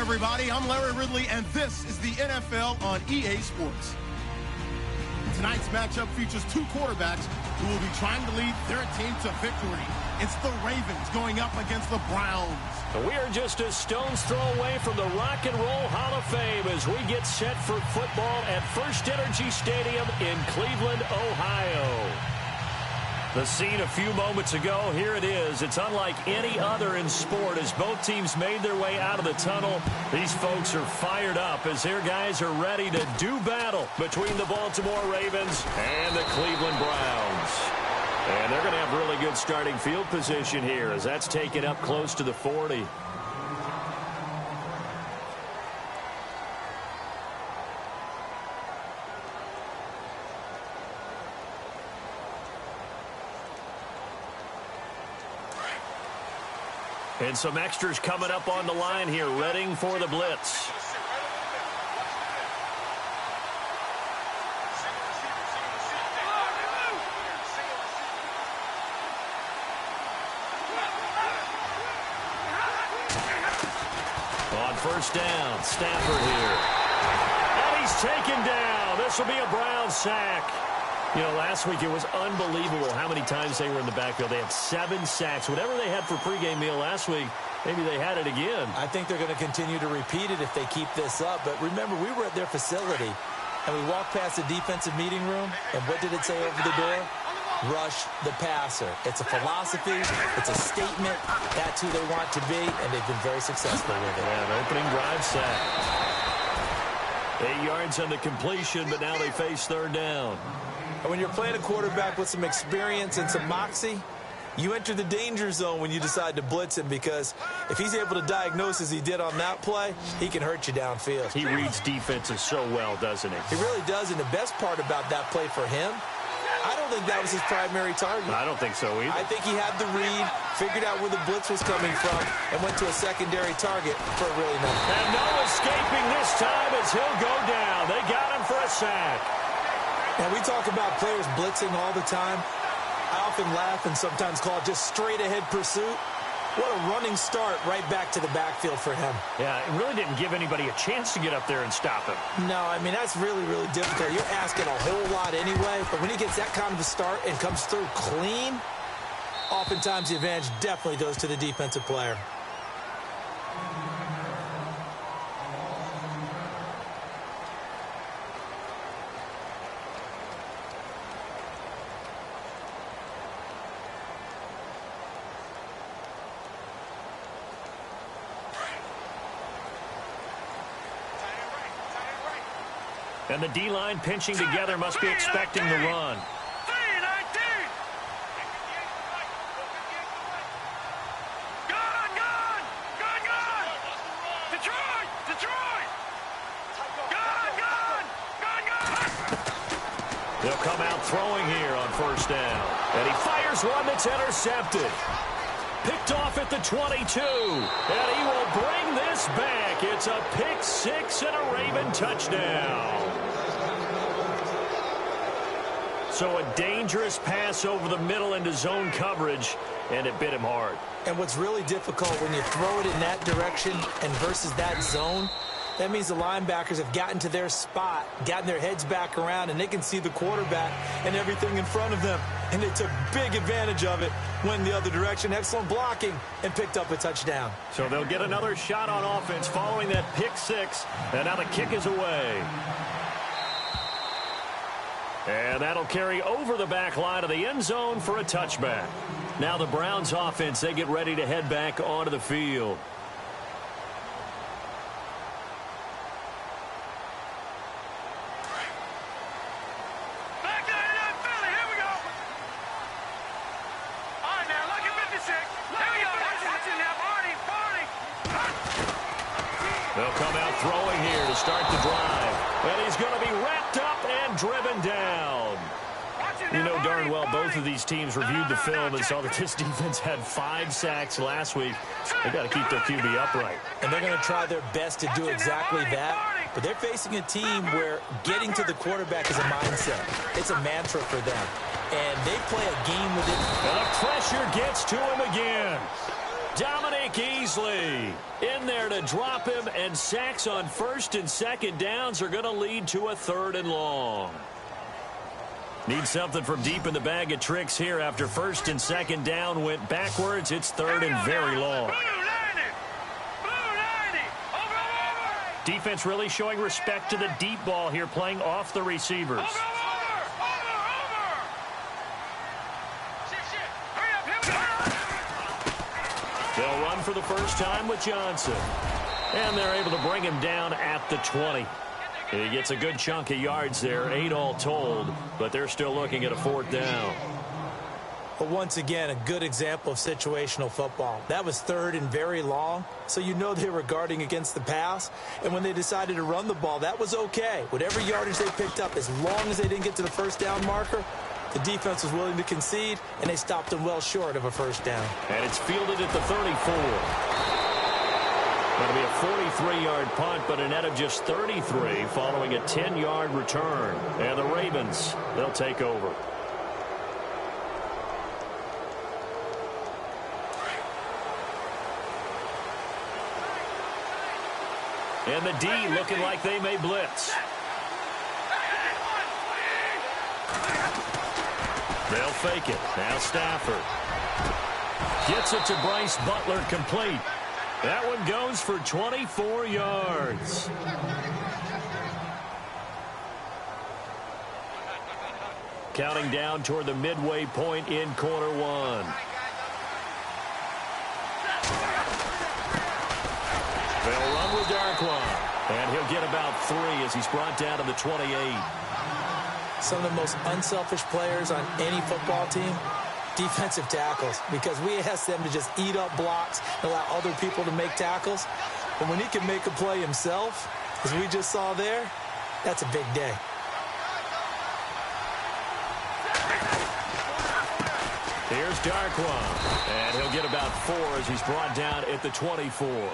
everybody. I'm Larry Ridley, and this is the NFL on EA Sports. Tonight's matchup features two quarterbacks who will be trying to lead their team to victory. It's the Ravens going up against the Browns. We are just a stone's throw away from the Rock and Roll Hall of Fame as we get set for football at First Energy Stadium in Cleveland, Ohio. The scene a few moments ago, here it is. It's unlike any other in sport as both teams made their way out of the tunnel. These folks are fired up as their guys are ready to do battle between the Baltimore Ravens and the Cleveland Browns. And they're going to have really good starting field position here as that's taken up close to the 40. And some extras coming up on the line here, readying for the blitz. On first down, Stafford here. And he's taken down. This will be a Brown sack. You know, last week it was unbelievable how many times they were in the backfield. They had 7 sacks. Whatever they had for pregame meal last week, maybe they had it again. I think they're going to continue to repeat it if they keep this up. But remember, we were at their facility, and we walked past the defensive meeting room, and what did it say over the door? Rush the passer. It's a philosophy. It's a statement. That's who they want to be, and they've been very successful with it. Yeah, an opening drive sack. 8 yards on the completion, but now they face third down. And when you're playing a quarterback with some experience and some moxie, you enter the danger zone when you decide to blitz him, because if he's able to diagnose as he did on that play, he can hurt you downfield. He reads defenses so well, doesn't he? He really does, and the best part about that play for him, I don't think that was his primary target. I don't think so either. I think he had the read, figured out where the blitz was coming from, and went to a secondary target for a really nice. And no escaping this time as he'll go down. They got him for a sack. And we talk about players blitzing all the time. I often laugh and sometimes call it just straight-ahead pursuit. What a running start right back to the backfield for him. Yeah, it really didn't give anybody a chance to get up there and stop him. No, I mean, that's really, really difficult. You're asking a whole lot anyway, but when he gets that kind of a start and comes through clean, oftentimes the advantage definitely goes to the defensive player. And the D-line pinching together must be expecting the run. They'll come out throwing here on first down. And he fires one that's intercepted. Picked off at the 22. And he will bring this back. It's a pick six and a Raven touchdown. So a dangerous pass over the middle into zone coverage, and it bit him hard. And what's really difficult when you throw it in that direction and versus that zone, that means the linebackers have gotten to their spot, gotten their heads back around, and they can see the quarterback and everything in front of them. And they took big advantage of it, went the other direction, excellent blocking, and picked up a touchdown. So they'll get another shot on offense following that pick six, and now the kick is away. And that'll carry over the back line of the end zone for a touchback. Now the Browns offense, they get ready to head back onto the field. They'll come out throwing here to start the drive. And he's going to be wrapped up and driven down. You know darn well both of these teams reviewed the film and saw that this defense had 5 sacks last week. They got to keep their QB upright. And they're going to try their best to do exactly that. But they're facing a team where getting to the quarterback is a mindset. It's a mantra for them. And they play a game with it. And the pressure gets to him again. Dominic Easley in there to drop him, and sacks on first and second downs are going to lead to a 3rd and long. Need something from deep in the bag of tricks here after first and second down went backwards. It's 3rd and very long. Defense really showing respect to the deep ball here, playing off the receivers. They'll run for the first time with Johnson. And they're able to bring him down at the 20. He gets a good chunk of yards there, 8 all told, but they're still looking at a 4th down. But once again, a good example of situational football. That was 3rd and very long, so you know they were guarding against the pass. And when they decided to run the ball, that was okay. Whatever yardage they picked up, as long as they didn't get to the first down marker, the defense was willing to concede, and they stopped them well short of a first down. And it's fielded at the 34. Going to be a 43-yard punt, but a net of just 33 following a 10-yard return. And the Ravens, they'll take over. And the D looking like they may blitz. They'll fake it. Now Stafford gets it to Bryce Butler, complete. That one goes for 24 yards. Counting down toward the midway point in quarter one. They'll run with Darkwan, and he'll get about 3 as he's brought down to the 28. Some of the most unselfish players on any football team, defensive tackles, because we ask them to just eat up blocks and allow other people to make tackles. But when he can make a play himself, as we just saw there, that's a big day. Here's Darkwan, and he'll get about 4 as he's brought down at the 24.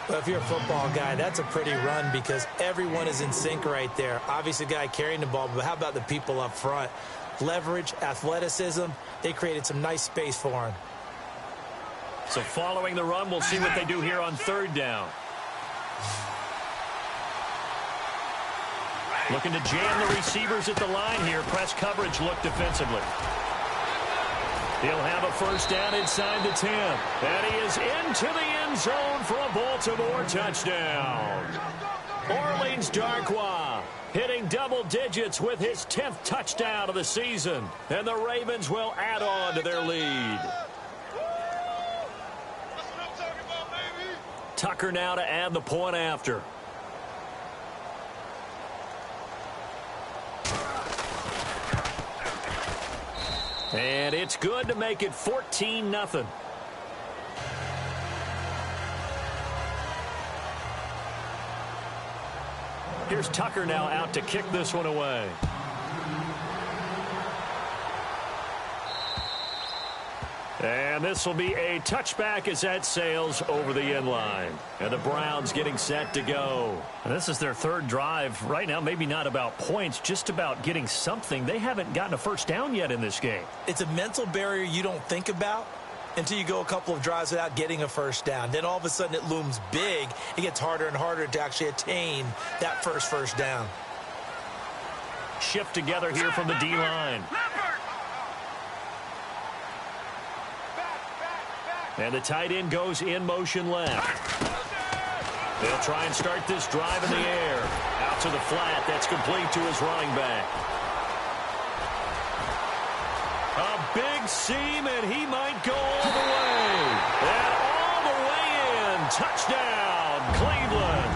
Well, if you're a football guy, that's a pretty run because everyone is in sync right there. Obviously, the guy carrying the ball, but how about the people up front? Leverage, athleticism, they created some nice space for him. So following the run, we'll see what they do here on 3rd down. Looking to jam the receivers at the line here. Press coverage look defensively. He'll have a first down inside the 10. And he is into the end zone for a Baltimore touchdown. Orleans Darkwa hitting double digits with his 10th touchdown of the season. And the Ravens will add on to their lead. Tucker now to add the point after. And it's good to make it 14-0. Here's Tucker now out to kick this one away. And this will be a touchback as that sails over the end line. And the Browns getting set to go. And this is their 3rd drive. Right now, maybe not about points, just about getting something. They haven't gotten a first down yet in this game. It's a mental barrier you don't think about until you go a couple of drives without getting a first down. Then all of a sudden it looms big. It gets harder and harder to actually attain that first down. Shift together here from the D-line. And the tight end goes in motion left. They'll try and start this drive in the air. Out to the flat. That's complete to his running back. A big seam, and he might go all the way. And all the way in. Touchdown, Cleveland.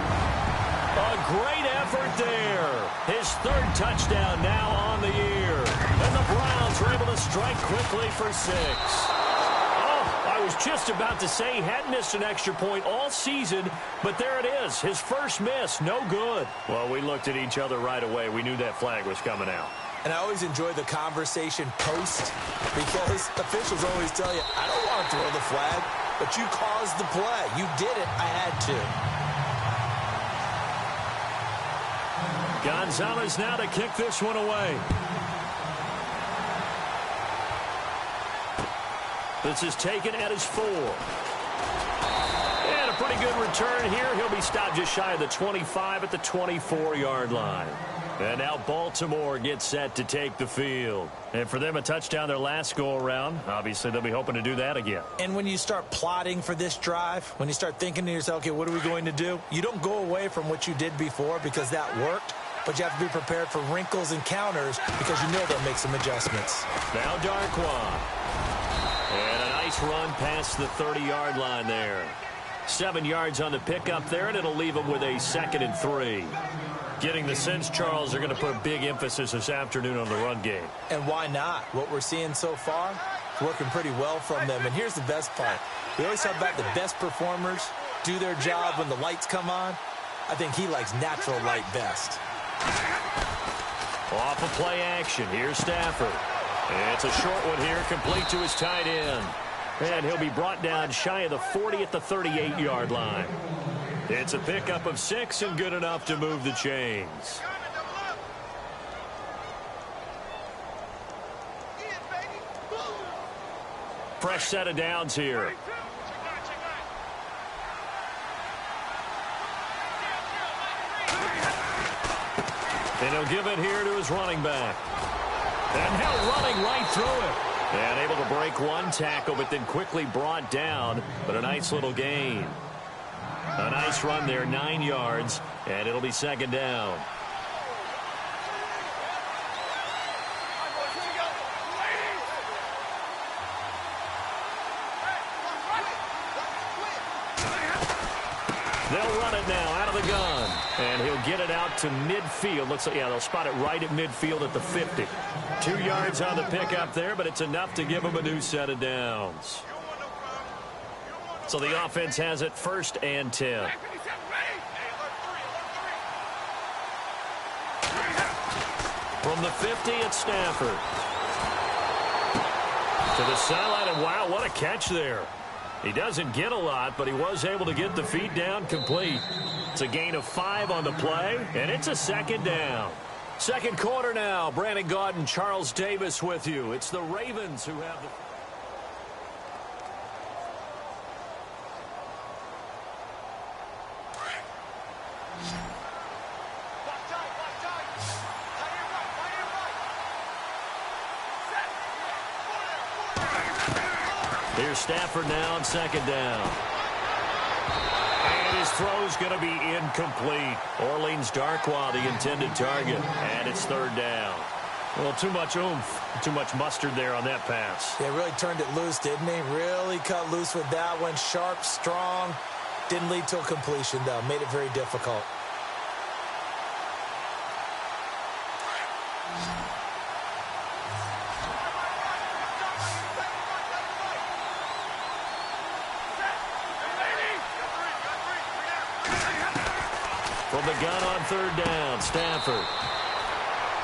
A great effort there. His 3rd touchdown now on the year. And the Browns are able to strike quickly for 6. I was just about to say he hadn't missed an extra point all season, but there it is. His first miss, no good. Well, we looked at each other right away. We knew that flag was coming out. And I always enjoy the conversation post because officials always tell you, I don't want to throw the flag, but you caused the play. You did it. I had to. Gonzalez now to kick this one away. This is taken at his 4. pretty good return here. He'll be stopped just shy of the 25 at the 24-yard line. And now Baltimore gets set to take the field. And for them, a touchdown their last go-around. Obviously, they'll be hoping to do that again. And when you start plotting for this drive, when you start thinking to yourself, okay, what are we going to do? You don't go away from what you did before because that worked. But you have to be prepared for wrinkles and counters because you know they'll make some adjustments. Now Darquan. And a nice run past the 30-yard line there. 7 yards on the pickup there, and it'll leave them with a 2nd and 3. Getting the sense, Charles, they're going to put a big emphasis this afternoon on the run game. And why not? What we're seeing so far is working pretty well from them. And here's the best part. We always talk about the best performers do their job when the lights come on. I think he likes natural light best. Off of play action. Here's Stafford. And it's a short one here, complete to his tight end. And he'll be brought down shy of the 40 at the 38-yard line. It's a pickup of 6 and good enough to move the chains. Fresh set of downs here. And he'll give it here to his running back. And now running right through it. And able to break one tackle, but then quickly brought down. But a nice little gain. A nice run there, 9 yards, and it'll be 2nd down. They'll run it now out of the gun. And he'll get it out to midfield. Looks like, yeah, they'll spot it right at midfield at the 50. 2 yards on the pickup there, but it's enough to give them a new set of downs. So the offense has it 1st and 10. From the 50, it's Stafford. To the sideline, and wow, what a catch there. He doesn't get a lot, but he was able to get the feet down complete. It's a gain of 5 on the play, and it's a 2nd down. Second quarter now. Brandon Gaudin, Charles Davis with you. It's the Ravens who have the... Here's Stafford now on 2nd down. And his throw's going to be incomplete. Orleans Darkwa, the intended target. And it's 3rd down. Well, too much oomph, too much mustard there on that pass. Yeah, really turned it loose, didn't he? Really cut loose with that one. Sharp, strong. Didn't lead to a completion, though. Made it very difficult. From the gun on 3rd down, Stafford.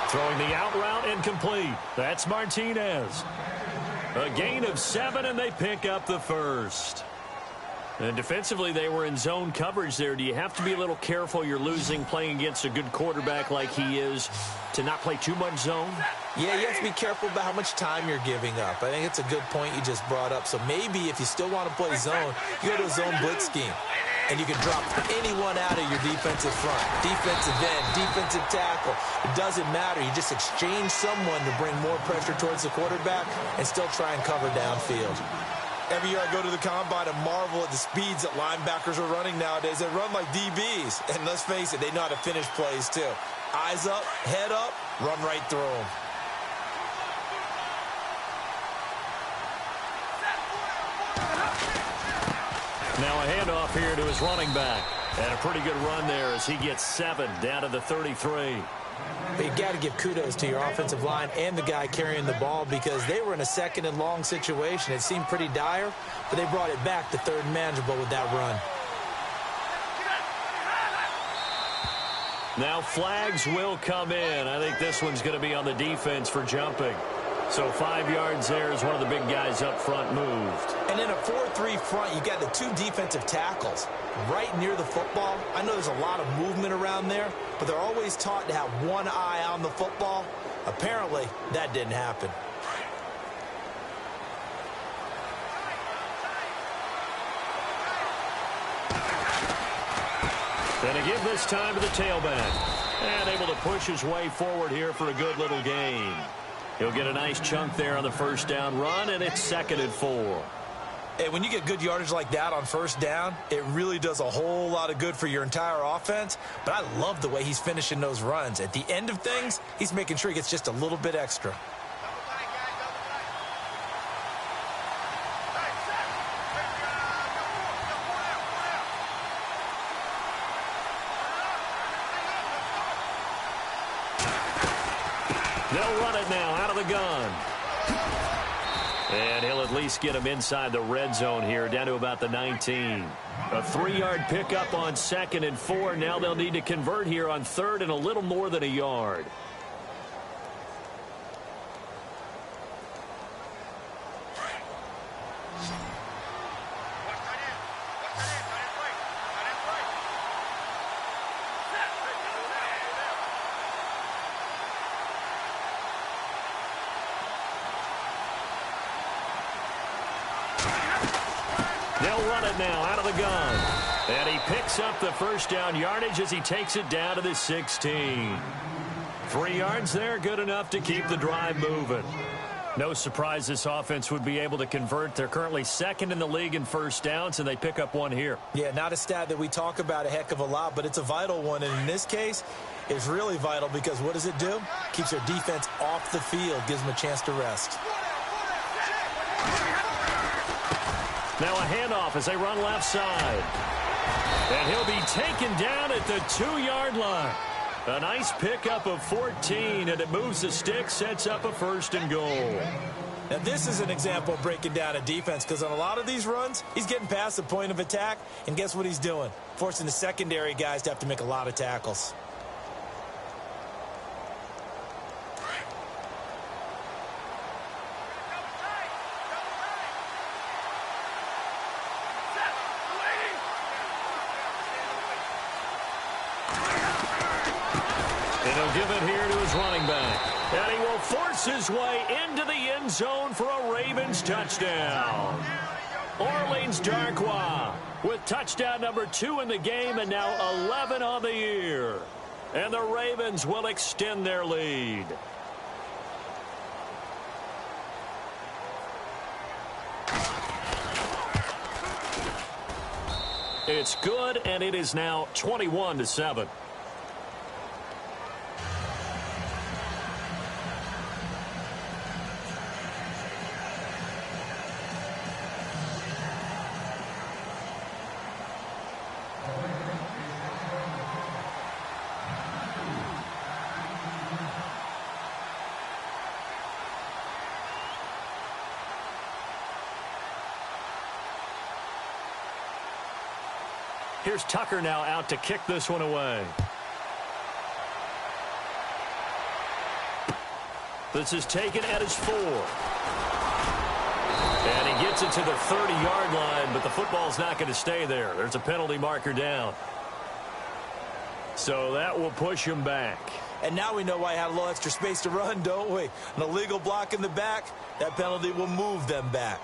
Throwing the out route incomplete. That's Martinez. A gain of 7, and they pick up the 1st. And defensively, they were in zone coverage there. Do you have to be a little careful you're losing playing against a good quarterback like he is to not play too much zone? Yeah, you have to be careful about how much time you're giving up. I think it's a good point you just brought up. So maybe if you still want to play zone, you go to a zone blitz scheme. And you can drop anyone out of your defensive front. Defensive end, defensive tackle. It doesn't matter. You just exchange someone to bring more pressure towards the quarterback and still try and cover downfield. Every year I go to the combine and marvel at the speeds that linebackers are running nowadays. They run like DBs. And let's face it, they know how to finish plays too. Eyes up, head up, run right through them. Now a handoff here to his running back. And a pretty good run there as he gets 7 down to the 33. But you got to give kudos to your offensive line and the guy carrying the ball because they were in a 2nd and long situation. It seemed pretty dire, but they brought it back to 3rd and manageable with that run. Now flags will come in. I think this one's going to be on the defense for jumping. So 5 yards there as one of the big guys up front moved. And in a 4-3 front, you got the 2 defensive tackles right near the football. I know there's a lot of movement around there, but they're always taught to have one eye on the football. Apparently, that didn't happen. And a give this time to the tailback. And able to push his way forward here for a good little gain. He'll get a nice chunk there on the first down run, and it's 2nd and 4. Hey, when you get good yardage like that on first down, it really does a whole lot of good for your entire offense. But I love the way he's finishing those runs. At the end of things, he's making sure he gets just a little bit extra. They'll run it now out of the gun. And he'll at least get him inside the red zone here, down to about the 19. A 3-yard pickup on 2nd and 4. Now they'll need to convert here on 3rd and a little more than a yard. They'll run it now out of the gun. And he picks up the first down yardage as he takes it down to the 16. 3 yards there, good enough to keep the drive moving. No surprise this offense would be able to convert. They're currently 2nd in the league in first downs, and they pick up one here. Yeah, not a stat that we talk about a heck of a lot, but it's a vital one. And in this case, it's really vital because what does it do? Keeps their defense off the field, gives them a chance to rest. Now a handoff as they run left side. And he'll be taken down at the 2-yard line. A nice pickup of 14, and it moves the stick, sets up a 1st and goal. Now this is an example of breaking down a defense, because on a lot of these runs, he's getting past the point of attack, and guess what he's doing? Forcing the secondary guys to have to make a lot of tackles. And he'll give it here to his running back. And he will force his way into the end zone for a Ravens touchdown. Orleans Darkwa with touchdown number 2 in the game and now 11 on the year. And the Ravens will extend their lead. It's good, and it is now 21-7. Here's Tucker now out to kick this one away. This is taken at his 4. And he gets it to the 30-yard line, but the football's not going to stay there. There's a penalty marker down. So that will push him back. And now we know why he had a little extra space to run, don't we? An illegal block in the back, that penalty will move them back.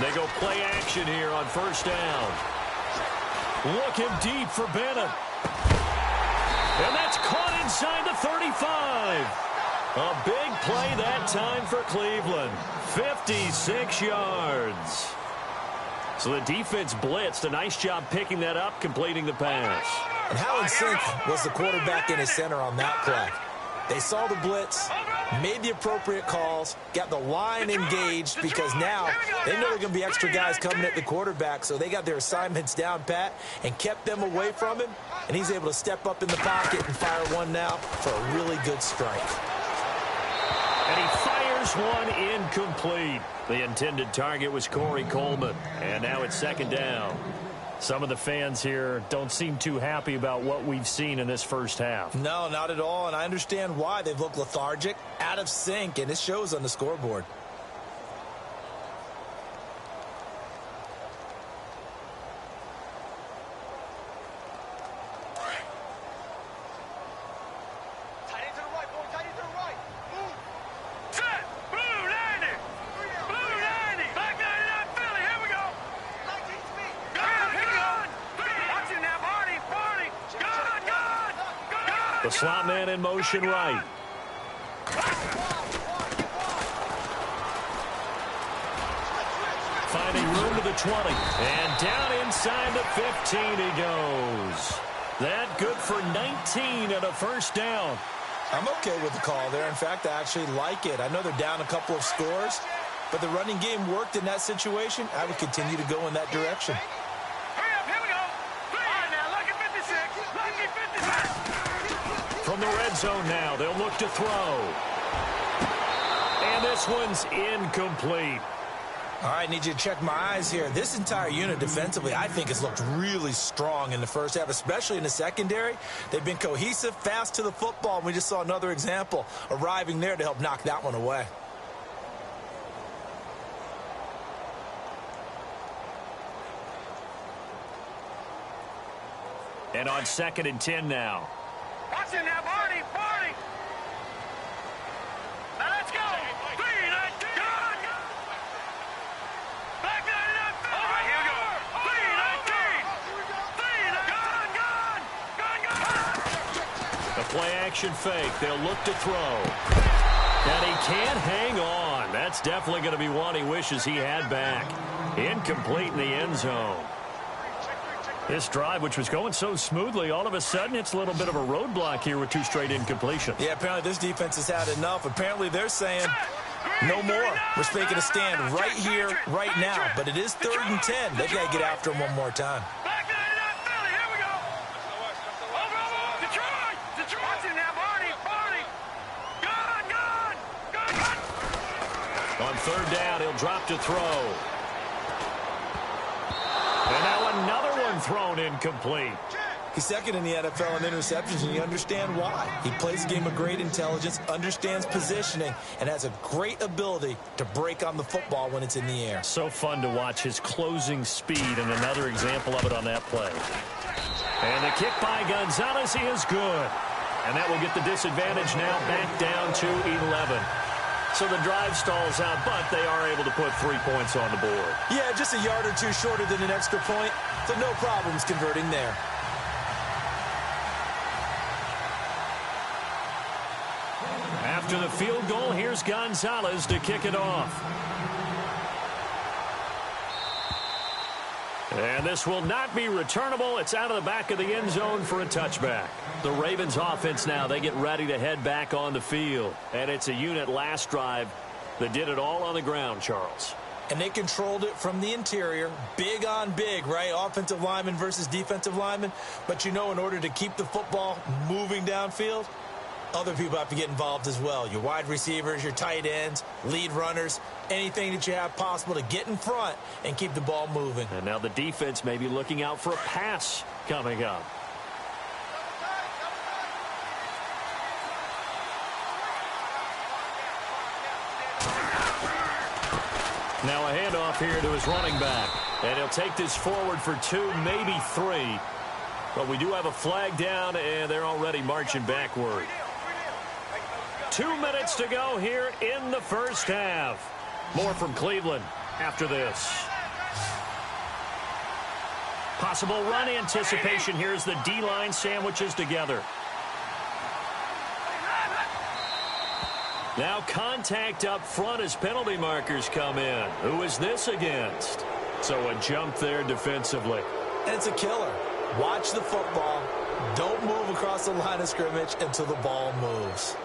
They go play action here on first down. Looking deep for Bennett. And that's caught inside the 35. A big play that time for Cleveland. 56 yards. So the defense blitzed. A nice job picking that up, completing the pass. And how in sync was the quarterback in his center on that play? They saw the blitz, made the appropriate calls, got the line engaged because now they know there are going to be extra guys coming at the quarterback, so they got their assignments down pat and kept them away from him, and he's able to step up in the pocket and fire one now for a really good strike. And he fires Fires one incomplete. The intended target was Corey Coleman. And now it's second down. Some of the fans here don't seem too happy about what we've seen in this first half. No, not at all, and I understand why. They've looked lethargic, out of sync, and it shows on the scoreboard. The slot man in motion right. Finding room to the 20. And down inside the 15 he goes. That good for 19 and a first down. I'm okay with the call there. In fact, I actually like it. I know they're down a couple of scores, but the running game worked in that situation. I would continue to go in that direction. From the red zone now, they'll look to throw. And this one's incomplete. All right, need you to check my eyes here. This entire unit defensively, I think, has looked really strong in the first half, especially in the secondary. They've been cohesive, fast to the football, and we just saw another example arriving there to help knock that one away. And on 2nd and 10 now. Watch it now, Barney. Now let's go. 3-19. Back 99. All right, here we go. 3-19. The play action fake. They'll look to throw. And he can't hang on. That's definitely going to be one he wishes he had back. Incomplete in the end zone. This drive, which was going so smoothly, all of a sudden it's a little bit of a roadblock here with 2 straight incompletions. Yeah, apparently this defense has had enough. Apparently they're saying no more. We're making a stand right here, right now. But it is 3rd and 10. They've got to get after him one more time. Back 99, Philly. Here we go. Over. Detroit. Watch it now, Barney. Gun. On 3rd down, he'll drop to throw. And now another one thrown incomplete. He's 2nd in the NFL in interceptions, and you understand why. He plays a game of great intelligence, understands positioning, and has a great ability to break on the football when it's in the air. So fun to watch his closing speed, and another example of it on that play. And the kick by Gonzalez is good. And that will get the disadvantage now back down to 11. So the drive stalls out, but they are able to put 3 points on the board. Yeah, just a yard or two shorter than an extra point, so no problems converting there. After the field goal, here's Gonzalez to kick it off. And this will not be returnable. It's out of the back of the end zone for a touchback. The Ravens offense now, they get ready to head back on the field. And it's a unit last drive that did it all on the ground, Charles. And they controlled it from the interior, big on big, right? Offensive lineman versus defensive lineman. But you know, in order to keep the football moving downfield, other people have to get involved as well. Your wide receivers, your tight ends, lead runners, anything that you have possible to get in front and keep the ball moving. And now the defense may be looking out for a pass coming up. Now a handoff here to his running back. And he'll take this forward for 2, maybe 3. But we do have a flag down, and they're already marching backward. 2 minutes to go here in the first half. More from Cleveland after this. Possible run anticipation here as the D-line sandwiches together. Now contact up front as penalty markers come in. Who is this against? So a jump there defensively. And it's a killer. Watch the football. Don't move across the line of scrimmage until the ball moves.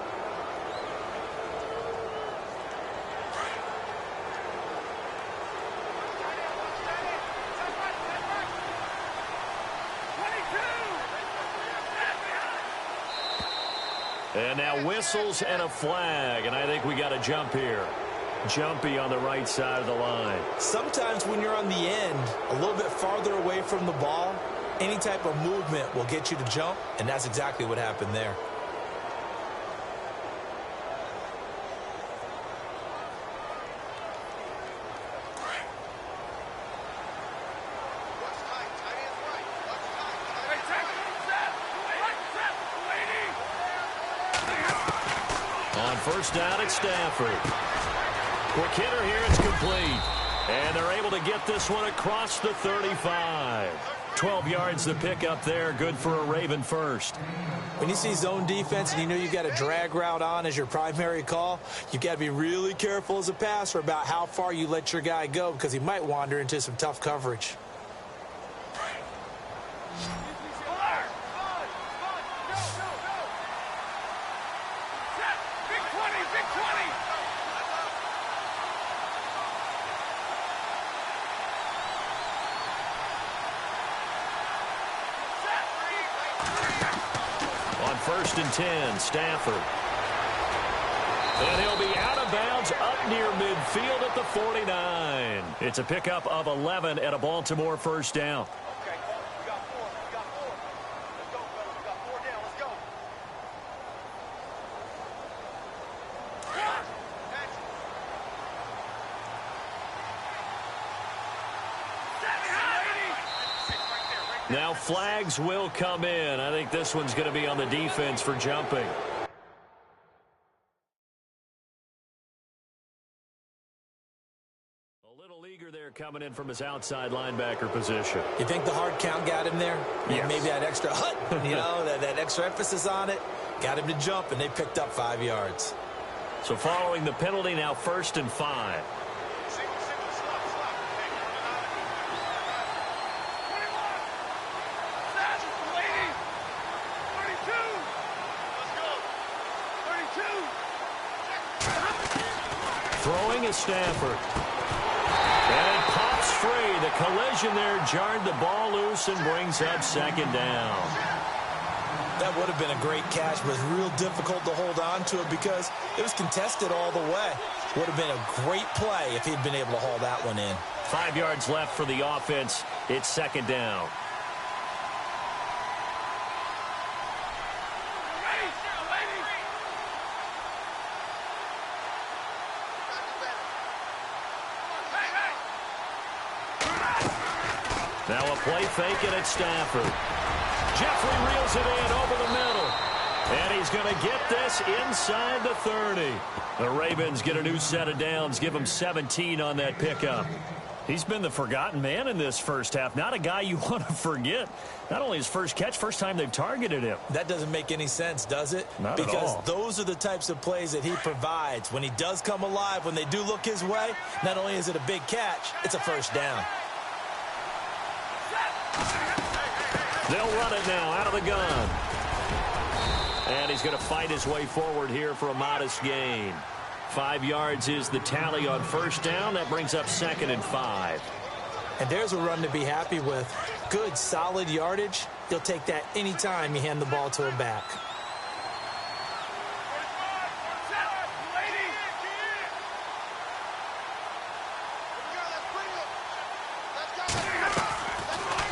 And now whistles and a flag, and I think we got a jump here. Jumpy on the right side of the line. Sometimes when you're on the end, a little bit farther away from the ball, any type of movement will get you to jump, and that's exactly what happened there. On first down, it's Stafford. Quick hitter here, it's complete. And they're able to get this one across the 35. 12 yards to pick up there, good for a Raven first. When you see zone defense and you know you've got a drag route on as your primary call, you've got to be really careful as a passer about how far you let your guy go because he might wander into some tough coverage. First and 10, Stafford. And he'll be out of bounds up near midfield at the 49. It's a pickup of 11 at a Baltimore first down. Okay, we got four. We got four. Let's go, fellas. We got 4 down. Let's go. Now flags will come in. I think this one's going to be on the defense for jumping. A little eager there coming in from his outside linebacker position. You think the hard count got him there? Yes. Maybe that extra that extra emphasis on it got him to jump, and they picked up 5 yards. So following the penalty, now first and 5. Throwing is Stafford. And it pops free. The collision there jarred the ball loose and brings up second down. That would have been a great catch, but it's real difficult to hold on to it because it was contested all the way. Would have been a great play if he'd been able to haul that one in. 5 yards left for the offense. It's second down. Now a play fake, and it's Stafford. Jeffrey reels it in over the middle. And he's going to get this inside the 30. The Ravens get a new set of downs, give him 17 on that pickup. He's been the forgotten man in this first half. Not a guy you want to forget. Not only his first catch, first time they've targeted him. That doesn't make any sense, does it? Not at all. Because those are the types of plays that he provides. When he does come alive, when they do look his way, not only is it a big catch, it's a first down. They'll run it now out of the gun. And he's going to fight his way forward here for a modest gain. 5 yards is the tally on first down. That brings up second and 5. And there's a run to be happy with. Good, solid yardage. You'll take that anytime you hand the ball to a back.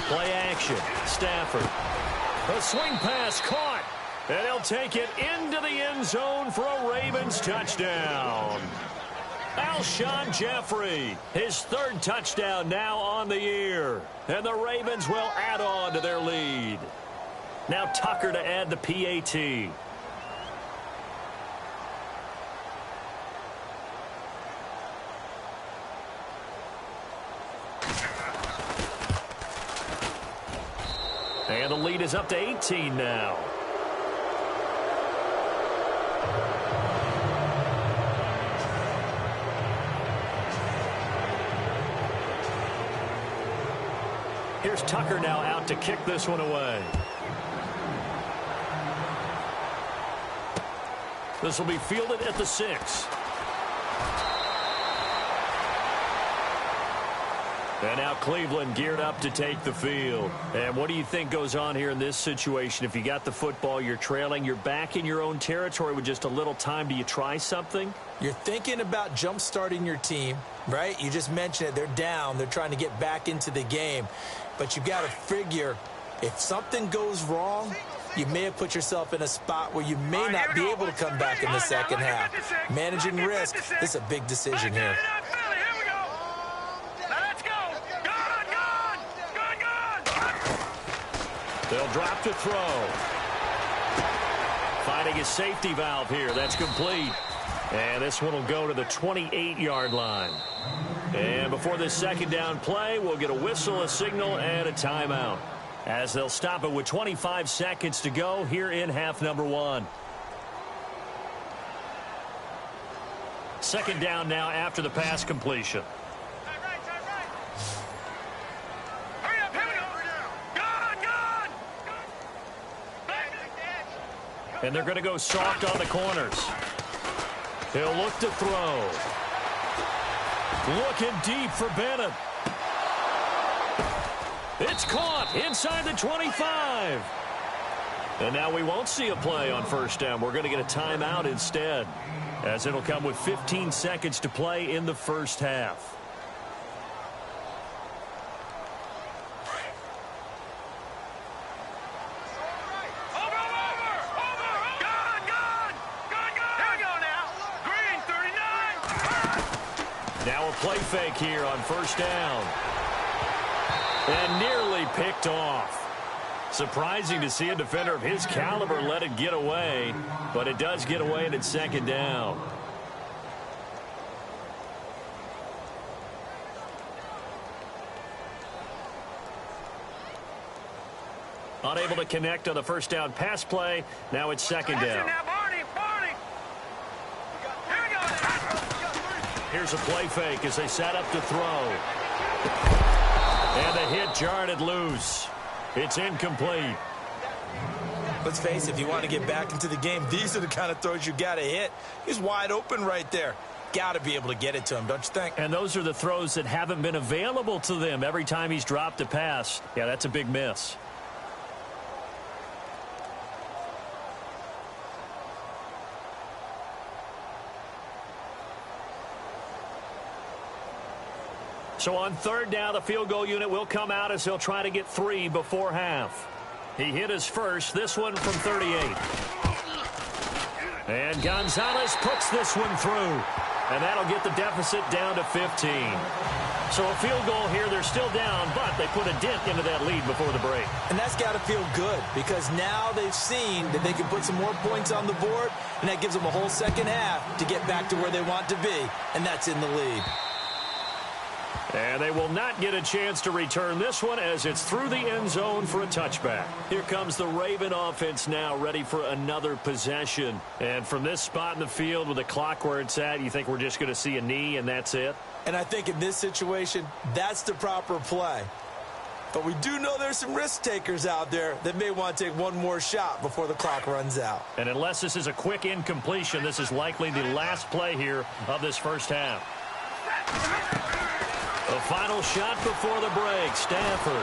Play action. Stafford. A swing pass caught. And he'll take it into the end zone for a Ravens touchdown. Alshon Jeffrey, his third touchdown now on the year. And the Ravens will add on to their lead. Now Tucker to add the PAT. And the lead is up to 18 now. Here's Tucker now out to kick this one away. This will be fielded at the 6. And now Cleveland geared up to take the field. And what do you think goes on here in this situation? If you got the football, you're trailing, you're back in your own territory with just a little time. Do you try something? You're thinking about jump-starting your team, right? You just mentioned it. They're down. They're trying to get back into the game. But you got to figure if something goes wrong, you may have put yourself in a spot where you may not be able to come back in the second half. Managing risk, this is a big decision here. They'll drop to throw. Finding a safety valve here. That's complete. And this one will go to the 28-yard line. And before this second down play, we'll get a whistle, a signal, and a timeout, as they'll stop it with 25 seconds to go here in half number one. Second down now after the pass completion. And they're going to go soft on the corners. He'll look to throw. Looking deep for Bennett. It's caught inside the 25. And now we won't see a play on first down. We're going to get a timeout instead, as it'll come with 15 seconds to play in the first half. Now a play fake here on first down. And nearly picked off. Surprising to see a defender of his caliber let it get away, but it does get away and it's second down. Unable to connect on the first down pass play. Now it's second down. Here's a play fake as they set up to throw. And the hit jarred it loose. It's incomplete. Let's face it, if you want to get back into the game, these are the kind of throws you got to hit. He's wide open right there. Got to be able to get it to him, don't you think? And those are the throws that haven't been available to them every time he's dropped a pass. Yeah, that's a big miss. So on third down, the field goal unit will come out as he'll try to get 3 before half. He hit his first, this one from 38. And Gonzalez puts this one through. And that'll get the deficit down to 15. So a field goal here, they're still down, but they put a dent into that lead before the break. And that's got to feel good, because now they've seen that they can put some more points on the board, and that gives them a whole second half to get back to where they want to be, and that's in the lead. And they will not get a chance to return this one as it's through the end zone for a touchback. Here comes the Raven offense now, ready for another possession. And from this spot in the field with the clock where it's at, you think we're just going to see a knee and that's it? And I think in this situation, that's the proper play. But we do know there's some risk takers out there that may want to take one more shot before the clock runs out. And unless this is a quick incompletion, this is likely the last play here of this first half. The final shot before the break, Stafford.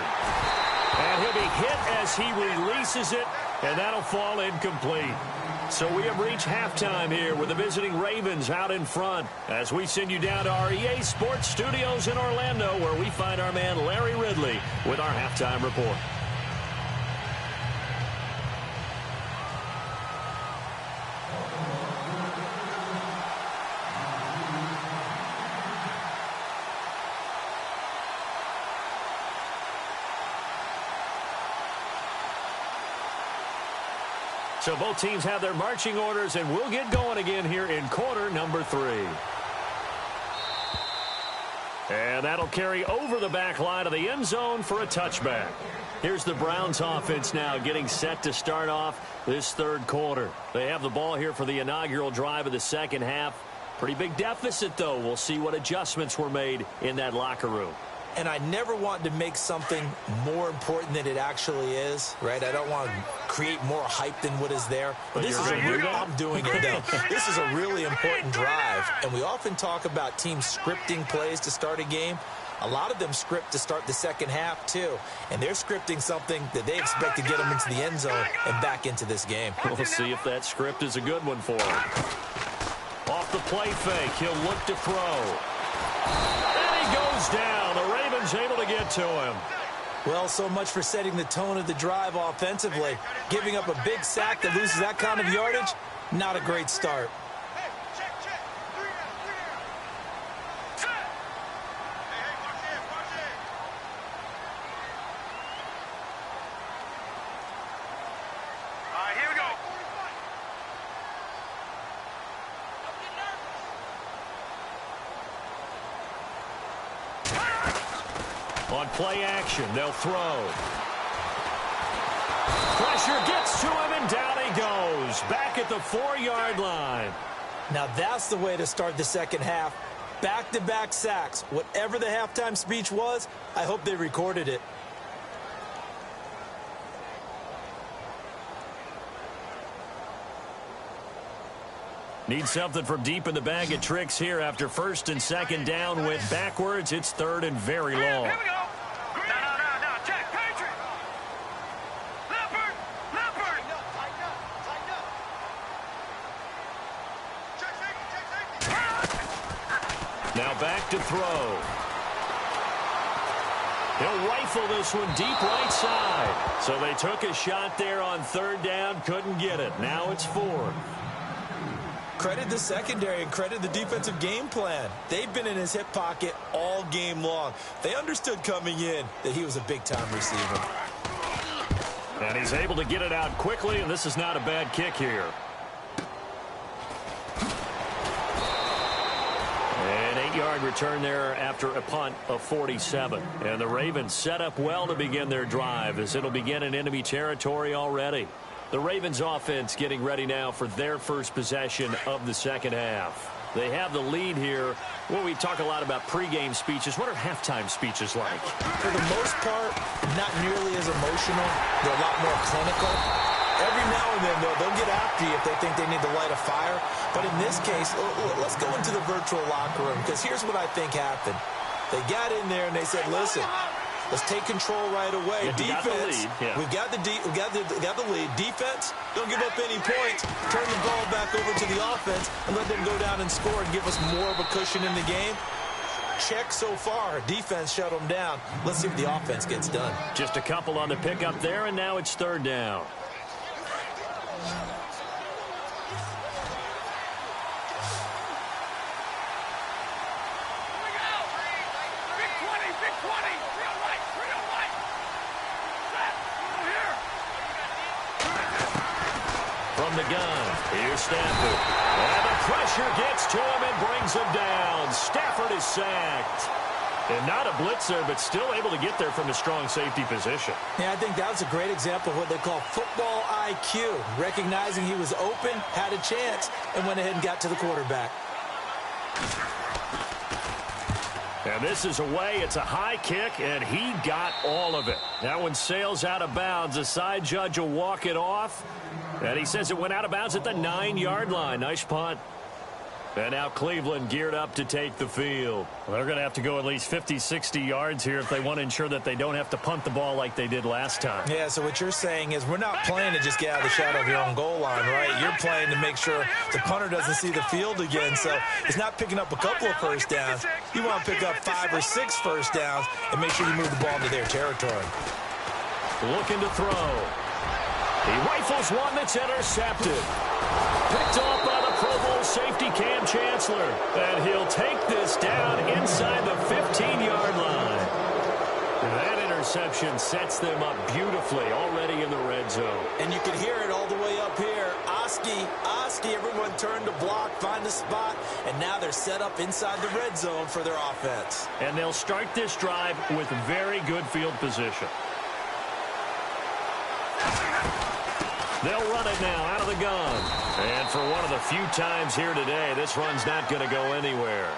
And he'll be hit as he releases it, and that'll fall incomplete. So we have reached halftime here with the visiting Ravens out in front as we send you down to our EA Sports Studios in Orlando, where we find our man Larry Ridley with our halftime report. So both teams have their marching orders, and we'll get going again here in quarter number 3. And that'll carry over the back line of the end zone for a touchback. Here's the Browns offense now getting set to start off this third quarter. They have the ball here for the inaugural drive of the second half. Pretty big deficit, though. We'll see what adjustments were made in that locker room. And I never want to make something more important than it actually is, right? I don't want to create more hype than what is there. But this is I'm doing it, though. This is a really important drive. And we often talk about teams scripting plays to start a game. A lot of them script to start the second half, too. And they're scripting something that they expect to get them into the end zone and back into this game. We'll see if that script is a good one for him. Off the play fake, he'll look to throw. And he goes down. The Ravens able to get to him. Well, so much for setting the tone of the drive offensively. Giving up a big sack that loses that kind of yardage, not a great start. On play action, they'll throw. Pressure gets to him, and down he goes. Back at the 4-yard line. Now that's the way to start the second half. Back-to-back sacks. Whatever the halftime speech was, I hope they recorded it. Need something from deep in the bag of tricks here after first and second down went backwards. It's third and very long. Here we go. No. Check. Patriot. Leopard. Tighten up. Check safety. Now back to throw. He'll rifle this one deep right side. So they took a shot there on third down, couldn't get it. Now it's fourth. Credit the secondary and credit the defensive game plan. They've been in his hip pocket all game long. They understood coming in that he was a big-time receiver. And he's able to get it out quickly, and this is not a bad kick here. An 8-yard return there after a punt of 47. And the Ravens set up well to begin their drive as it'll begin in enemy territory already. The Ravens offense getting ready now for their first possession of the second half. They have the lead here. Well, we talk a lot about pregame speeches. What are halftime speeches like? For the most part, not nearly as emotional. They're a lot more clinical. Every now and then, though, they'll get after you if they think they need to light a fire. But in this case, let's go into the virtual locker room, because here's what I think happened. They got in there and they said, listen, let's take control right away. Defense, we've got the lead. Defense, don't give up any points. Turn the ball back over to the offense and let them go down and score and give us more of a cushion in the game. Check so far. Defense shut them down. Let's see if the offense gets done. Just a couple on the pickup there, and now it's third down. From the gun, here's Stafford. And the pressure gets to him and brings him down. Stafford is sacked. And not a blitzer, but still able to get there from a strong safety position. Yeah, I think that was a great example of what they call football IQ. Recognizing he was open, had a chance, and went ahead and got to the quarterback. And this is away. It's a high kick, and he got all of it. That one sails out of bounds. The side judge will walk it off. And he says it went out of bounds at the 9-yard line. Nice punt. And now Cleveland geared up to take the field. Well, they're going to have to go at least 50, 60 yards here if they want to ensure that they don't have to punt the ball like they did last time. Yeah, so what you're saying is we're not playing to just get out of the shadow of your own goal line, right? You're playing to make sure the punter doesn't see the field again. So it's not picking up a couple of first downs. You want to pick up 5 or 6 first downs and make sure you move the ball into their territory. Looking to throw. He rifles one that's intercepted. Picked off by the Pro Bowl safety Cam Chancellor. And he'll take this down inside the 15-yard line. That interception sets them up beautifully already in the red zone. And you can hear it all the way up here. Oski, everyone turned to block, find a spot, and now they're set up inside the red zone for their offense. And they'll start this drive with very good field position. They'll run it now out of the gun. And for one of the few times here today, this run's not going to go anywhere.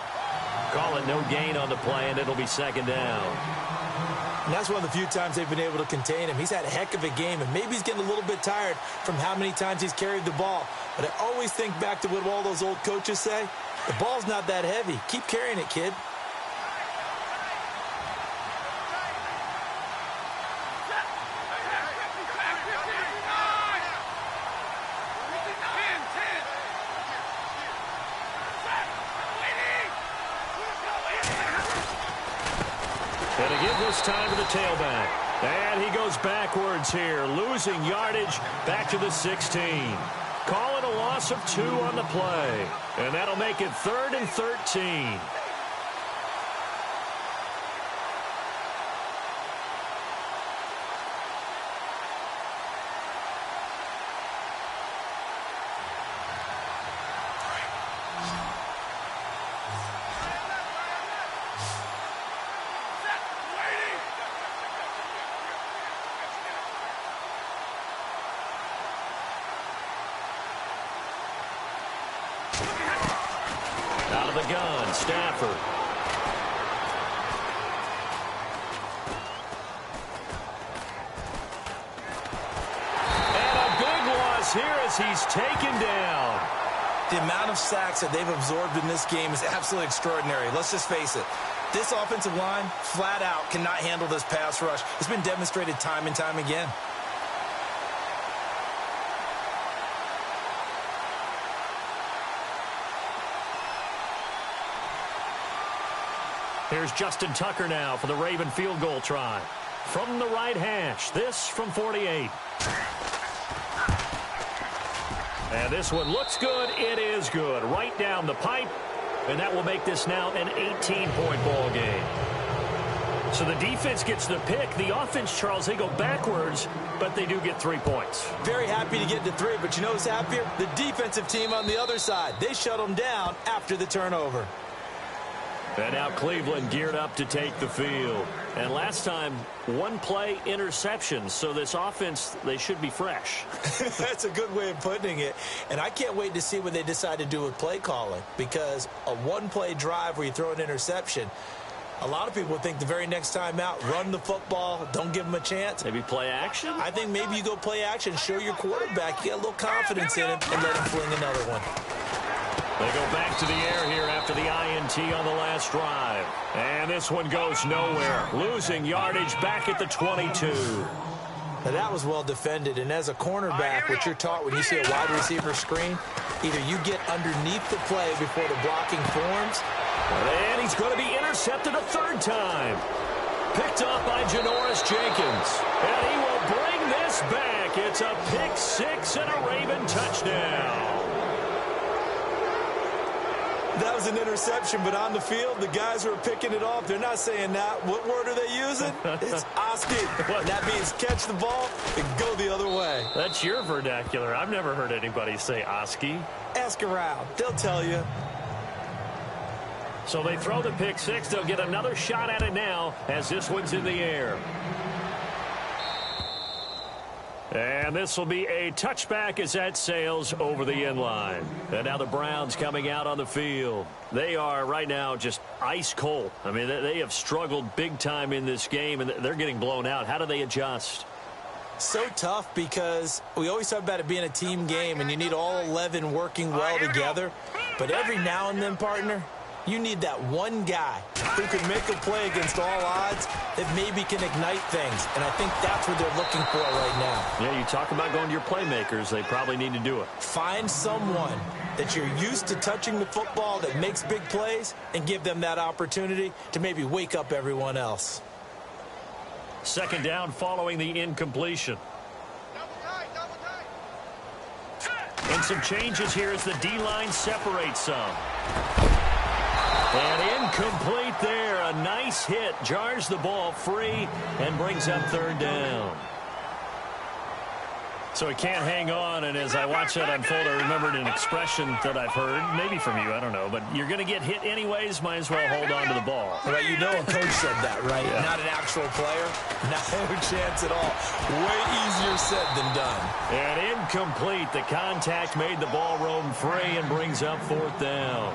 Call it no gain on the play, and it'll be second down. And that's one of the few times they've been able to contain him. He's had a heck of a game, and maybe he's getting a little bit tired from how many times he's carried the ball. But I always think back to what all those old coaches say. The ball's not that heavy. Keep carrying it, kid. give this time to the tailback. And he goes backwards here, losing yardage back to the 16. Call it a loss of 2 on the play. And that'll make it 3rd and 13. Out of the gun, Stafford. And a big loss here as he's taken down. The amount of sacks that they've absorbed in this game is absolutely extraordinary. Let's just face it. This offensive line, flat out, cannot handle this pass rush. It's been demonstrated time and time again. Here's Justin Tucker now for the Raven field goal try. From the right hash, this from 48. And this one looks good. It is good. Right down the pipe. And that will make this now an 18-point ball game. So the defense gets the pick. The offense, Charles, they go backwards, but they do get 3 points. Very happy to get to 3, but you know who's happier? The defensive team on the other side. They shut them down after the turnover. And now Cleveland geared up to take the field. And last time, 1 play interception. So this offense, they should be fresh. That's a good way of putting it. And I can't wait to see what they decide to do with play calling. Because a 1-play drive where you throw an interception, a lot of people think the very next time out, run the football, don't give them a chance. Maybe play action? I think maybe you go play action, show your quarterback, you get a little confidence in him, and let him fling another one. They go back to the air here after the INT on the last drive. And this one goes nowhere. Losing yardage back at the 22. Now that was well defended, and as a cornerback, what you're taught when you see a wide receiver screen, either you get underneath the play before the blocking forms. And he's going to be intercepted a 3rd time. Picked up by Janoris Jenkins. And he will bring this back. It's a pick 6 and a Raven touchdown. That was an interception, but on the field, the guys who are picking it off, they're not saying that. What word are they using? It's Oski. That means catch the ball and go the other way. That's your vernacular. I've never heard anybody say Oski. Ask around. They'll tell you. So they throw the pick 6. They'll get another shot at it now as this one's in the air. And this will be a touchback as that sails over the end line. And now the Browns coming out on the field. They are right now just ice cold. I mean, they have struggled big time in this game, and they're getting blown out. How do they adjust? So tough because we always talk about it being a team game, and you need all 11 working well together. But every now and then, partner, you need that one guy who can make a play against all odds that maybe can ignite things. And I think that's what they're looking for right now. Yeah, you talk about going to your playmakers. They probably need to do it. Find someone that you're used to touching the football that makes big plays and give them that opportunity to maybe wake up everyone else. 2nd down following the incompletion. And some changes here as the D-line separates some. And incomplete there. A nice hit. Jars the ball free and brings up 3rd down. So he can't hang on, and as I watch that unfold, I remembered an expression that I've heard, maybe from you, I don't know, but you're going to get hit anyways, might as well hold on to the ball. Well, you know a coach said that, right? Yeah. Not an actual player. No chance at all. Way easier said than done. And incomplete. The contact made the ball roam free and brings up 4th down.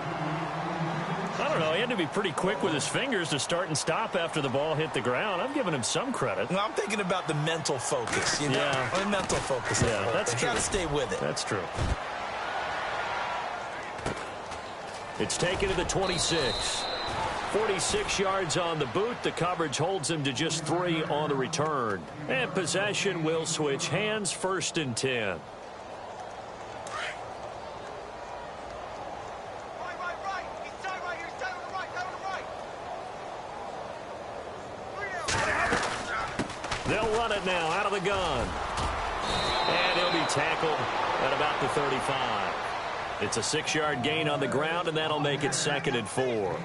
I don't know. He had to be pretty quick with his fingers to start and stop after the ball hit the ground. I'm giving him some credit. Well, I'm thinking about the mental focus, you know? Yeah. The mental focus. Yeah, that's true. Got to stay with it. That's true. It's taken to the 26. 46 yards on the boot. The coverage holds him to just 3 on the return. And possession will switch hands. 1st and 10. They'll run it now out of the gun. And he'll be tackled at about the 35. It's a 6-yard gain on the ground, and that'll make it 2nd and 4.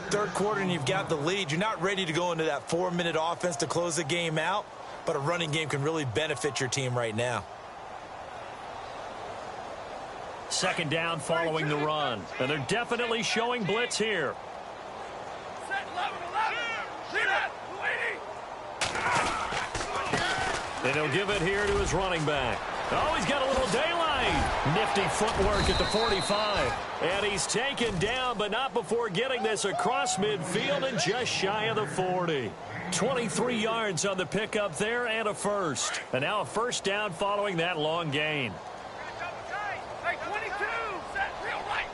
Third quarter, and you've got the lead. You're not ready to go into that 4-minute offense to close the game out, but a running game can really benefit your team right now. 2nd down following the run. And they're definitely showing blitz here. Set 11-11. See that? And he'll give it here to his running back. Oh, he's got a little daylight. Nifty footwork at the 45. And he's taken down, but not before getting this across midfield and just shy of the 40. 23 yards on the pickup there and a first. And now a first down following that long gain. Hey, 22. Set real right.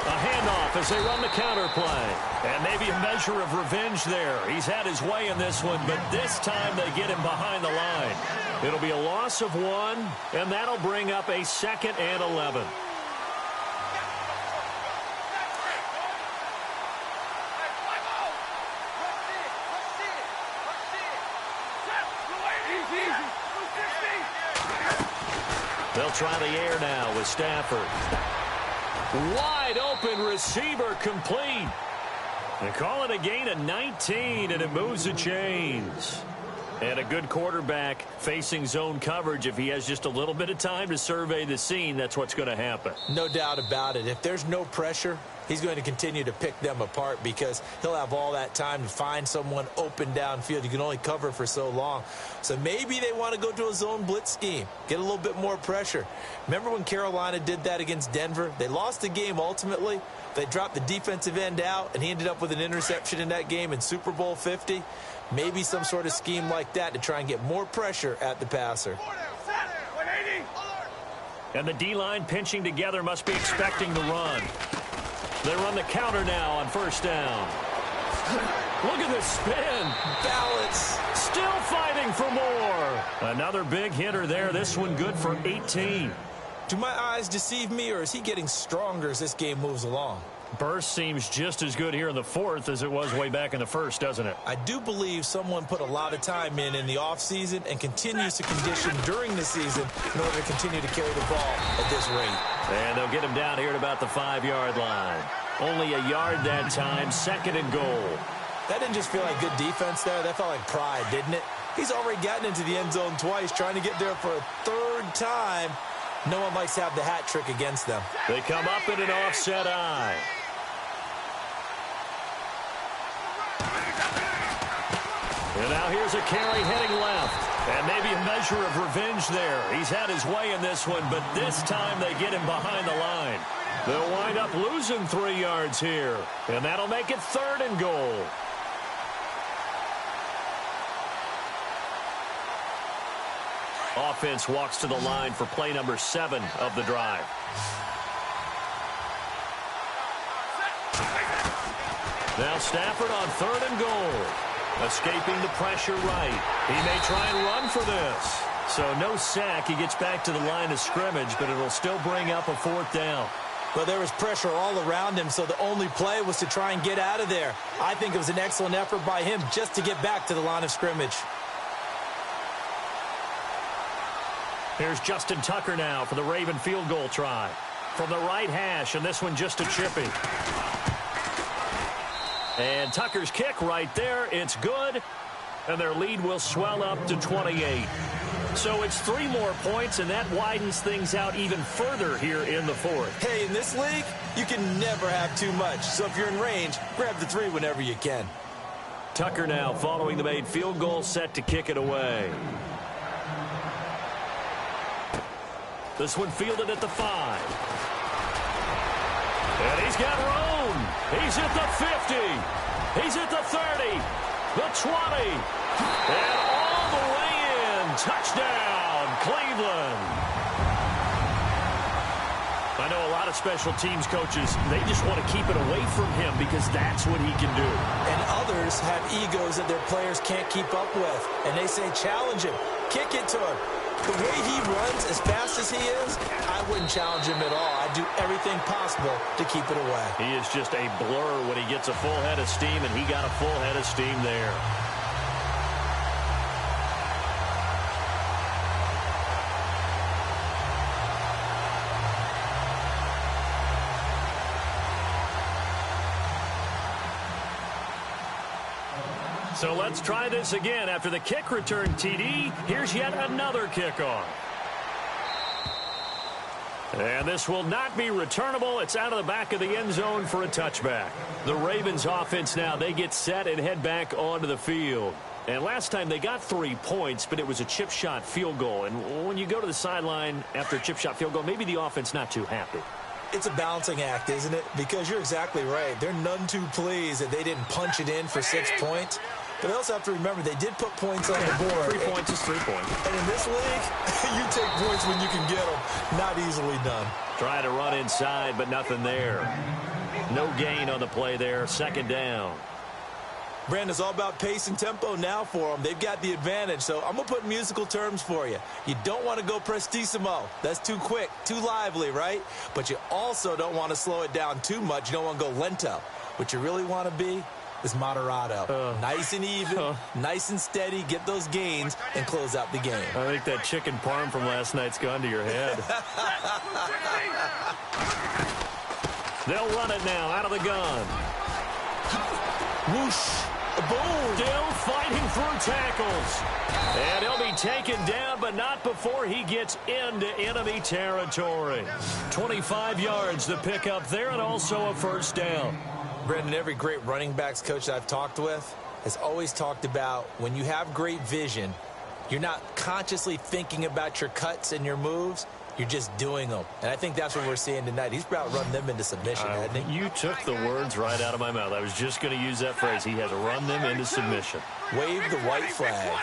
A handoff as they run the counter play. And maybe a measure of revenge there. He's had his way in this one, but this time they get him behind the line. It'll be a loss of 1, and that'll bring up a 2nd and 11. They'll try the air now with Stafford. Wide open receiver complete. They call it a gain of 19, and it moves the chains. And a good quarterback facing zone coverage. If he has just a little bit of time to survey the scene, that's what's going to happen. No doubt about it. If there's no pressure, he's going to continue to pick them apart because he'll have all that time to find someone open downfield. You can only cover for so long. So maybe they want to go to a zone blitz scheme, get a little bit more pressure. Remember when Carolina did that against Denver? They lost the game ultimately. They dropped the defensive end out, and he ended up with an interception in that game in Super Bowl 50. Maybe some sort of scheme like that to try and get more pressure at the passer. And the D-line pinching together must be expecting the run. They run the counter now on first down. Look at this spin. Balance. Still fighting for more. Another big hitter there. This one good for 18. Do my eyes deceive me, or is he getting stronger as this game moves along? Burst seems just as good here in the fourth as it was way back in the first, doesn't it? I do believe someone put a lot of time in the offseason and continues to condition during the season in order to continue to carry the ball at this rate. And they'll get him down here at about the 5-yard line. Only a yard that time, 2nd and goal. That didn't just feel like good defense there. That felt like pride, didn't it? He's already gotten into the end zone twice, trying to get there for a 3rd time. No one likes to have the hat trick against them. They come up in an offset eye. And now here's a carry heading left. And maybe a measure of revenge there. He's had his way in this one, but this time they get him behind the line. They'll wind up losing 3 yards here. And that'll make it 3rd and goal. Offense walks to the line for play number 7 of the drive. Now Stafford on 3rd and goal. Escaping the pressure right. He may try and run for this. So no sack. He gets back to the line of scrimmage, but it'll still bring up a 4th down. Well, there was pressure all around him, so the only play was to try and get out of there. I think it was an excellent effort by him just to get back to the line of scrimmage. Here's Justin Tucker now for the Raven field goal try. From the right hash, and this one just a chippy. And Tucker's kick right there. It's good. And their lead will swell up to 28. So it's 3 more points, and that widens things out even further here in the 4th. Hey, in this league, you can never have too much. So if you're in range, grab the 3 whenever you can. Tucker now following the made field goal, set to kick it away. This one fielded at the 5. And he's got room. He's at the 50. He's at the 30. The 20. And all the way in. Touchdown, Cleveland. I know a lot of special teams coaches, they just want to keep it away from him because that's what he can do. And others have egos that their players can't keep up with. And they say, challenge him. Kick it to him. The way he runs as fast as he is, I wouldn't challenge him at all. I'd do everything possible to keep it away. He is just a blur when he gets a full head of steam, and he got a full head of steam there. So let's try this again. After the kick return TD, here's yet another kickoff. And this will not be returnable. It's out of the back of the end zone for a touchback. The Ravens offense now, they get set and head back onto the field. And last time they got 3 points, but it was a chip shot field goal. And when you go to the sideline after a chip shot field goal, maybe the offense not too happy. It's a balancing act, isn't it? Because you're exactly right. They're none too pleased that they didn't punch it in for 6 points. But they also have to remember they did put points on the board. 3 points is 3 points. And in this league, you take points when you can get them. Not easily done. Try to run inside, but nothing there. No gain on the play there. Second down. Brandon, it's all about pace and tempo now for them. They've got the advantage. So I'm going to put musical terms for you. You don't want to go prestissimo. That's too quick, too lively, right? But you also don't want to slow it down too much. You don't want to go lento. What you really want to be is moderato. Nice and even, nice and steady, get those gains, and close out the game. I think that chicken parm from last night's gone to your head. They'll run it now out of the gun. Whoosh. Boom. Still fighting through tackles. And he'll be taken down, but not before he gets into enemy territory. 25 yards to pick up there, and also a first down. Brendan, every great running backs coach that I've talked with has always talked about when you have great vision, you're not consciously thinking about your cuts and your moves. You're just doing them. And I think that's what we're seeing tonight. He's about to run them into submission, hasn't he? You took the words right out of my mouth. I was just going to use that phrase. He has run them into submission. Wave the white flag.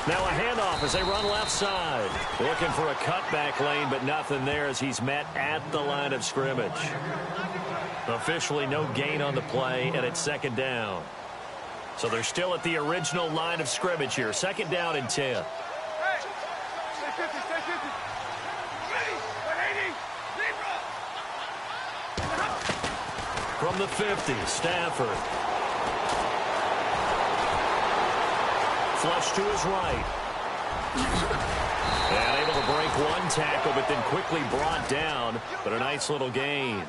Now a handoff as they run left side. Looking for a cutback lane, but nothing there as he's met at the line of scrimmage. Officially no gain on the play, and it's second down. So they're still at the original line of scrimmage here. Second down and 10. From the 50, Stafford. Flush to his right. And able to break one tackle, but then quickly brought down. But a nice little gain.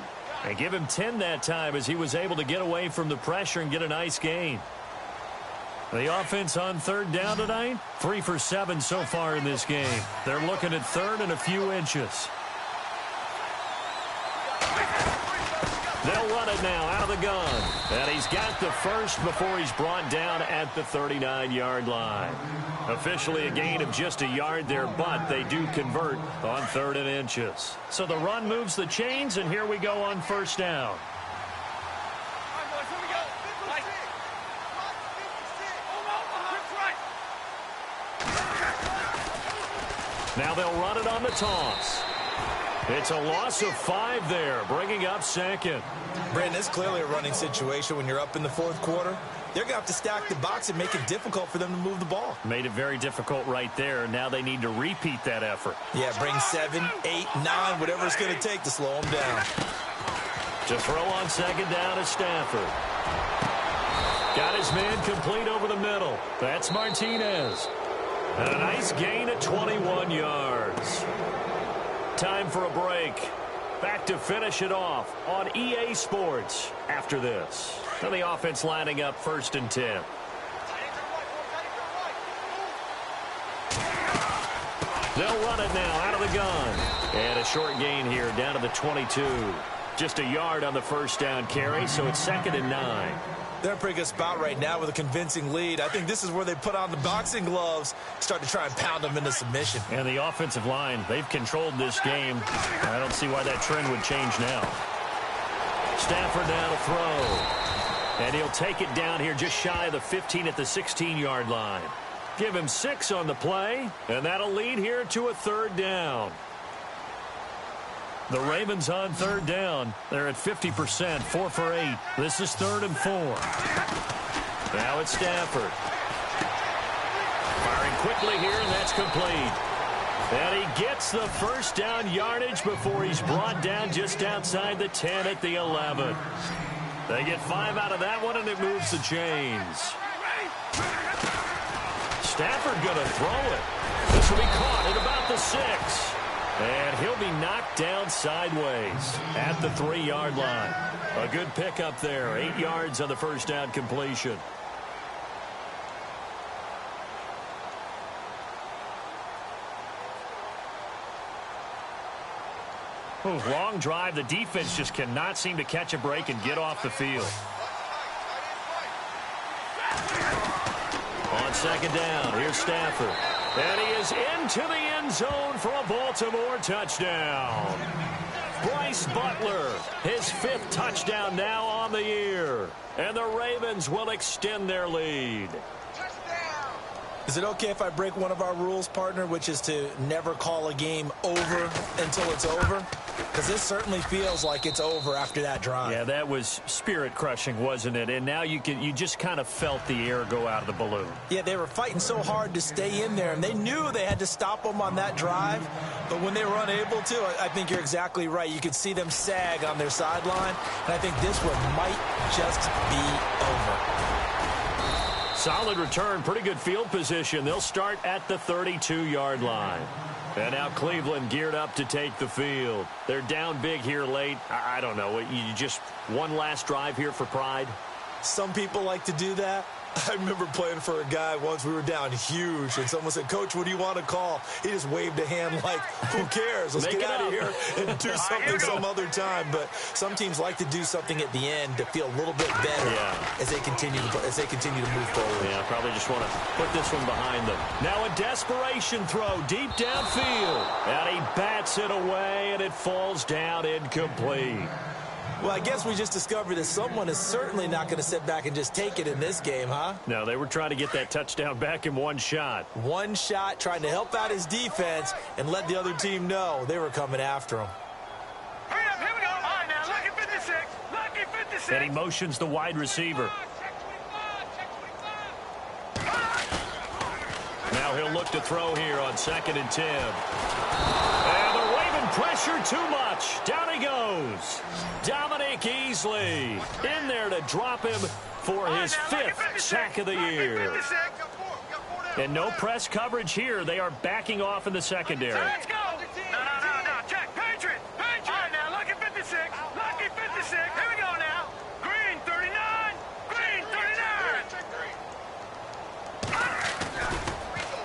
And give him 10 that time as he was able to get away from the pressure and get a nice gain. The offense on third down tonight, 3 for 7 so far in this game. They're looking at third and a few inches. They'll run it now out of the gun. And he's got the first before he's brought down at the 39-yard line. Officially a gain of just a yard there, but they do convert on third and inches. So the run moves the chains, and here we go on first down. Now they'll run it on the toss. It's a loss of 5 there, bringing up second. Brandon, it's clearly a running situation when you're up in the fourth quarter. They're going to have to stack the box and make it difficult for them to move the ball. Made it very difficult right there. Now they need to repeat that effort. Yeah, bring 7, 8, 9, whatever it's going to take to slow them down. To throw on second down is Stafford. Got his man complete over the middle. That's Martinez. And a nice gain at 21 yards. Time for a break. Back to finish it off on EA Sports after this. So the offense lining up first and 10. They'll run it now out of the gun. And a short gain here down to the 22. Just a yard on the first down carry, so it's second and 9. They're in a pretty good spot right now with a convincing lead. I think this is where they put on the boxing gloves, start to try and pound them into submission. And the offensive line, they've controlled this game. I don't see why that trend would change now. Stafford now to throw. And he'll take it down here just shy of the 15 at the 16-yard line. Give him 6 on the play, and that'll lead here to a third down. The Ravens on third down. They're at 50%, 4 for 8. This is 3rd and 4. Now it's Stafford. Firing quickly here, and that's complete. And he gets the first down yardage before he's brought down just outside the 10 at the 11. They get 5 out of that one, and it moves the chains. Stafford going to throw it. This will be caught at about the 6. And he'll be knocked down sideways at the 3-yard line. A good pickup there. 8 yards on the first down completion. Long drive. The defense just cannot seem to catch a break and get off the field. On second down, here's Stafford. And he is into the end zone for a Baltimore touchdown. Bryce Butler, his 5th touchdown now on the year. And the Ravens will extend their lead. Is it okay if I break one of our rules, partner, which is to never call a game over until it's over? Because this certainly feels like it's over after that drive. Yeah, that was spirit-crushing, wasn't it? And now you just kind of felt the air go out of the balloon. Yeah, they were fighting so hard to stay in there, and they knew they had to stop them on that drive. But when they were unable to, I think you're exactly right. You could see them sag on their sideline, and I think this one might just be over. Solid return, pretty good field position. They'll start at the 32-yard line. And now Cleveland geared up to take the field. They're down big here late. I don't know. You just one last drive here for pride? Some people like to do that. I remember playing for a guy once. We were down huge, and someone said, "Coach, what do you want to call?" He just waved a hand like, who cares? Let's get out of here and do something some other time. But some teams like to do something at the end to feel a little bit better as they continue to move forward. Yeah, probably just want to put this one behind them. Now a desperation throw deep downfield. And he bats it away, and it falls down incomplete. Well, I guess we just discovered that someone is certainly not going to sit back and just take it in this game, huh? No, they were trying to get that touchdown back in one shot. One shot, trying to help out his defense and let the other team know they were coming after him. Hurry up, here we go. All right, now, lucky 56. Lucky 56. And he motions the wide receiver. Now he'll look to throw here on 2nd and 10. And the Raven pressure too much. Down he goes. Dominic Easley in there to drop him for his 5th sack of the year. And no press coverage here. They are backing off in the secondary. Let's go. No. Check. Patriot. All right, now, lucky 56. Lucky 56. Here we go now. Green 39. Green 39.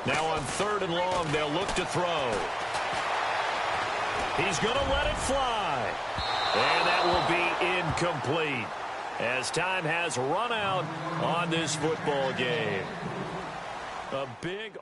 Now on 3rd and long, they'll look to throw. He's going to let it fly. And that will be incomplete as time has run out on this football game. A big